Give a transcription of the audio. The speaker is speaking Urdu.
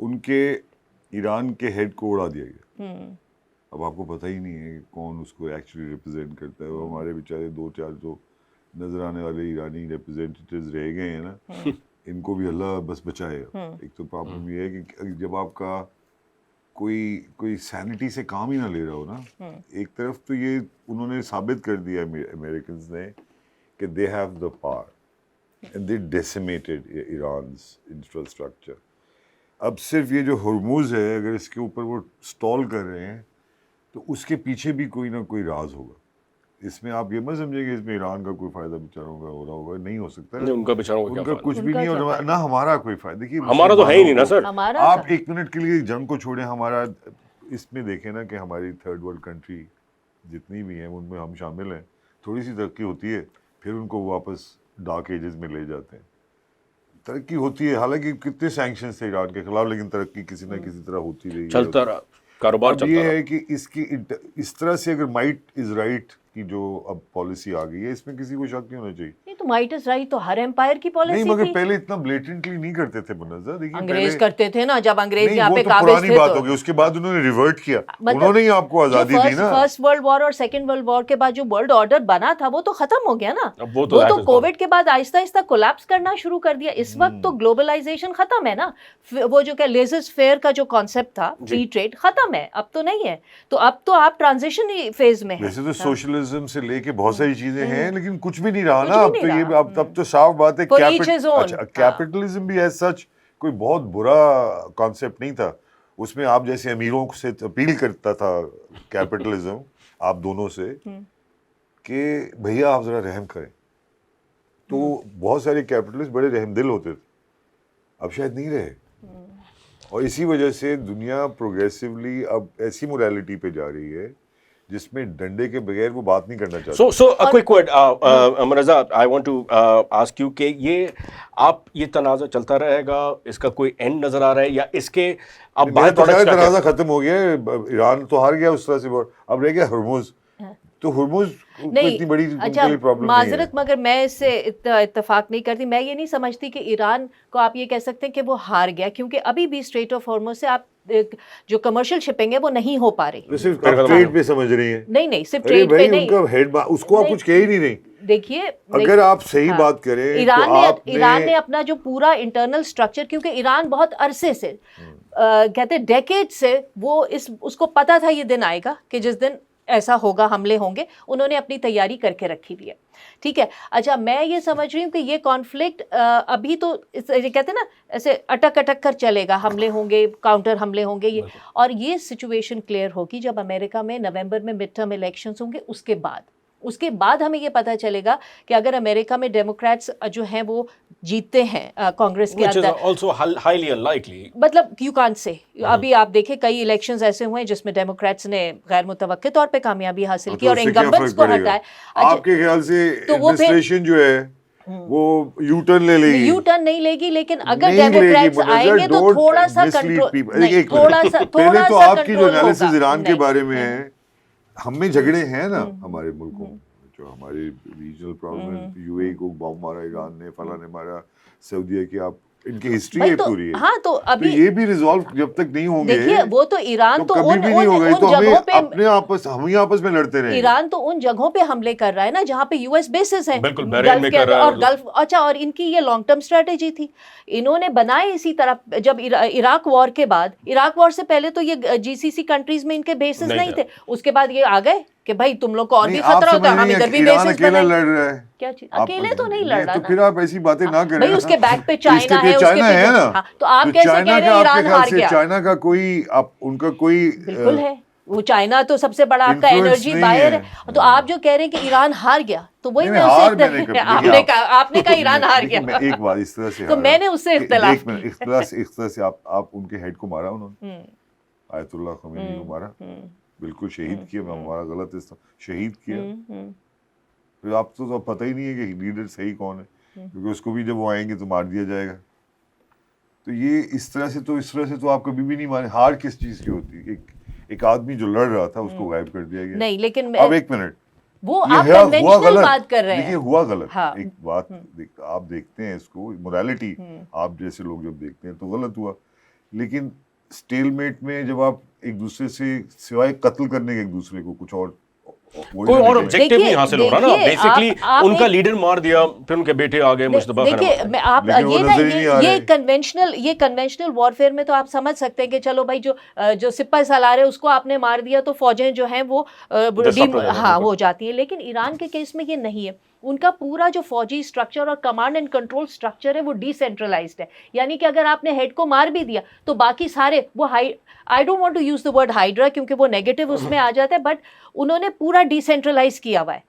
ان کے ایران کے ہیڈ کو اڑا دیا گیا. اب آپ کو پتہ ہی نہیں ہے کون اس کو ایکچولی ریپرزینٹ کرتا ہے. وہ ہمارے بیچارے 2-4 جو نظر آنے والے ایرانی ریپرزینٹیٹیوز رہ گئے ہیں نا, ان کو بھی اللہ بس بچائے. ایک تو پرابلم یہ ہے کہ جب آپ کا کوئی سینٹی سے کام ہی نہ لے رہا ہو نا, ایک طرف تو یہ انہوں نے ثابت کر دیا امریکنز نے کہ they have the power and they decimated Iran's infrastructure. اب صرف یہ جو ہرموز ہے, اگر اس کے اوپر وہ اسٹال کر رہے ہیں تو اس کے پیچھے بھی کوئی نہ کوئی راز ہوگا. اس میں آپ یہ مت سمجھیں کہ اس میں ایران کا کوئی فائدہ بیچاروں کا ہو رہا ہوگا, نہیں ہو سکتا. ان کا بیچاروں ان کا کچھ بھی نہیں ہوگا, نہ ہمارا کوئی فائدہ. دیکھیے ہمارا تو ہے ہی نہیں نا سر. آپ ایک منٹ کے لیے جنگ کو چھوڑیں, ہمارا اس میں دیکھیں نا کہ ہماری تھرڈ ورلڈ کنٹری جتنی بھی ہیں ان میں ہم شامل ہیں, تھوڑی سی ترقی ہوتی ہے پھر ان کو واپس ڈارک ایجز میں لے جاتے ہیں. ترقی ہوتی ہے, حالانکہ کتنے سینکشنز تھے ایران کے خلاف, لیکن ترقی کسی نہ کسی طرح ہوتی رہی, چلتا رہا کاروبار چلتا رہا. یہ ہے کہ اس طرح سے اگر مائٹ از رائٹ کی جو اب پالیسی آ گئی ہے, اس میں کسی کو شک نہیں ہونا چاہیے. نہیں تو مائٹ از رائٹ تو ہر امپائر کی پالیسی نہیں, تھی. مگر پہلے اتنا بلیٹنٹلی نہیں کرتے تھے منظر. دیکھیے انگریز کرتے تھے نا, جب انگریز یہاں پہ قابض تھے. پرانی بات تو ہو گئی, اس کے بعد انہوں نے ریورٹ کیا, انہوں نے ہی آپ کو آزادی دی نا. فرسٹ ورلڈ وار اور سیکنڈ ورلڈ وار کے بعد جو ورلڈ آرڈر بنا تھا وہ تو ختم ہو گیا نا. وہ تو کووڈ کے بعد آہستہ آہستہ کولیپس کرنا شروع کر دیا. اس وقت تو گلوبلائزیشن ختم ہے نا. وہ جو کہ لیزرز فیئر کا جو کانسیپٹ تھا, فری ٹریڈ, ختم ہے, اب تو نہیں ہے. تو اب تو آپ ٹرانزیشن فیز میں ہیں. ویسے تو سوشلزم سے لے کے بہت ساری چیزیں ہیں, لیکن کچھ بھی نہیں رہا نا. اب تو یہ اب تو صاف بات ہے کیپٹلزم بھی ایز سچ کوئی بہت برا کانسیپٹ نہیں تھا. اس میں آپ جیسے امیروں سے اپیل کرتا تھا کیپٹلزم آپ دونوں سے کہ بھیا آپ ذرا رحم کریں. تو بہت سارے کیپٹلسٹ بڑے رحم دل ہوتے تھے, اب شاید نہیں رہے. اور اسی وجہ سے دنیا پروگریسولی اب ایسی موریلٹی پہ جا رہی ہے جس میں ڈنڈے کے بغیر وہ بات نہیں کرنا چاہتے. So quick word Mirza, I want to ask you کہ یہ تنازع چلتا رہے گا, اس کا کوئی اینڈ نظر آ رہا ہے, یا اس کے اب باہر تنازع ختم ہو گیا ہے, ایران تو ہار گیا اس طرح سے, اب رہ گیا ہرمز. تو ہرمز اتنی بڑی پرابلم معذرت, مگر میں اس سے اتفاق نہیں کرتی. میں یہ نہیں سمجھتی کہ ایران کو آپ یہ کہہ سکتے ہیں کہ وہ ہار گیا, کیونکہ ابھی بھی اسٹریٹ آف ہارمز سے آپ جو کمرشل شپنگ ہے وہ نہیں ہو پا رہی. صرف ٹریڈ پہ سمجھ رہی ہیں. نہیں, صرف ٹریڈ پہ نہیں, اس کو آپ کچھ کہہ ہی نہیں رہے. دیکھیے اگر آپ صحیح بات کریں, ایران نے اپنا جو پورا انٹرنل اسٹرکچر, کیونکہ ایران بہت عرصے سے کہتے ڈیکیڈ سے وہ اس کو پتا تھا یہ دن آئے گا کہ جس دن ایسا ہوگا, حملے ہوں گے, انہوں نے اپنی تیاری کر کے رکھی ہوئی ہے. ٹھیک ہے, اچھا میں یہ سمجھ رہی ہوں کہ یہ کانفلکٹ ابھی تو یہ کہتے ہیں نا ایسے اٹک کر چلے گا, حملے ہوں گے, کاؤنٹر حملے ہوں گے, اور یہ سچویشن کلیئر ہوگی جب امریکہ میں نومبر میں مڈ ٹرم الیکشنز ہوں گے. اس کے بعد ہمیں یہ پتہ چلے گا کہ اگر امریکہ میں ڈیموکریٹس جو ہیں وہ جیتتے ہیں کانگریس کے اندر, مطلب یو کانٹ سے. ابھی آپ دیکھیں کئی الیکشنز ایسے ہوئے ہیں جس میں ڈیموکریٹس نے غیر متوقع طور پہ کامیابی حاصل کی اور انکمبنٹس کو ہٹائے. آپ کے خیال سے ایڈمنسٹریشن جو ہے وہ یو ٹرن لے لے گی؟ یو ٹرن نہیں لے گی, لیکن اگر ڈیموکریٹس آئیں گے تو تھوڑا سا کنٹرول. پہلے تو آپ کی جو انالیسس ایران کے بارے میں ہے, ہم میں جھگڑے ہیں نا ہمارے ملکوں میں, جو ہماری ریجنل پرابلم ہے, یو اے کو بم مارا ایران نے, فلاں نے مارا سعودیہ کی, آپ ان کی ہسٹری ہے پوری ہے. ہاں, تو ابھی یہ بھی ریزالو جب تک نہیں ہوں گے, دیکھیے وہ تو ایران تو کبھی بھی نہیں ہوگا. تو ہمیں ہم ہی آپس میں لڑتے رہیں. ایران تو ان جگہوں پہ حملے کر رہا ہے نا جہاں پہ یو ایس بیسز ہیں, اور گلف. اچھا, اور ان کی یہ لانگ ٹرم اسٹریٹجی تھی, انہوں نے بنائے اسی طرح. جب عراق وار کے بعد, عراق وار سے پہلے تو یہ جی سی سی کنٹریز میں ان کے بیسز نہیں تھے, اس کے بعد یہ آ گئے کہ بھائی تم لوگ کو اور بھی خطرہ ہوتا ہے, ہم ادھر بھی بیسز بنائیں. لڑ رہا ہے کیا چیز, اکیلے تو نہیں لڑ رہا. تو پھر آپ ایسی باتیں نہ کریں. بھائی اس کے بیک پہ چائنا ہے, نا, تو آپ کیسے کہہ رہے ہیں ایران ہار گیا؟ چائنا کا کوئی ان کا کوئی بالکل ہے, وہ چائنا تو سب سے بڑا آپ کا انرجی بائر ہے. تو آپ جو کہہ رہے ہیں کہ ایران ہار گیا, تو وہی میں آپ نے کہا ایران ہار گیا. ایک بات اس طرح سے, تو میں نے اس سے اختلاف اس طرح سے آپ ان کے ہیڈ کو مارا, انہوں نے آیت اللہ خمینی کو مارا, بالکل شہید کیا. ہمارا غلط شہید کیا. پھر آپ تو پتہ ہی نہیں ہے کہ لیڈر صحیح کون ہے, کیونکہ اس کو بھی جب وہ آئیں گے تو مار دیا جائے گا. تو یہ اس طرح سے تو آپ کبھی بھی نہیں مارے. ہار کس چیز کی ہوتی ہے؟ ایک آدمی جو لڑ رہا تھا اس کو غائب کر دیا گیا. نہیں, لیکن اب ایک منٹ, وہ آپ کنونشنل بات کر رہے ہیں. دیکھیے ہوا غلط. ایک بات آپ دیکھتے ہیں اس کو, مورالٹی آپ جیسے لوگ جب دیکھتے ہیں تو غلط ہوا لیکن اسٹیل میٹ میں جب آپ ایک دوسرے سے سوائے قتل کرنے کے ایک دوسرے کو کچھ اور کوئی اور آبجیکٹو نہیں حاصل ہو رہا نا. بیسکلی ان کا لیڈر مار دیا, پھر ان کے بیٹے آ گئے مشتبہ خان. دیکھیے آپ یہ کنونشنل وارفیئر میں تو آپ سمجھ سکتے ہیں کہ چلو بھائی جو سپہ سالار ہے اس کو آپ نے مار دیا تو فوجیں جو ہیں وہ ہو جاتی ہیں, لیکن ایران کے کیس میں یہ نہیں ہے. ان کا پورا جو فوجی اسٹرکچر اور کمانڈ اینڈ کنٹرول اسٹرکچر ہے وہ ڈی سینٹرلائزڈ ہے, یعنی کہ اگر آپ نے ہیڈ کو مار بھی دیا تو باقی سارے وہ I don't want to use the word Hydra کیونکہ وہ نیگیٹو اس میں آ جاتا ہے, بٹ انہوں نے پورا ڈی سینٹرلائز کیا ہوا ہے.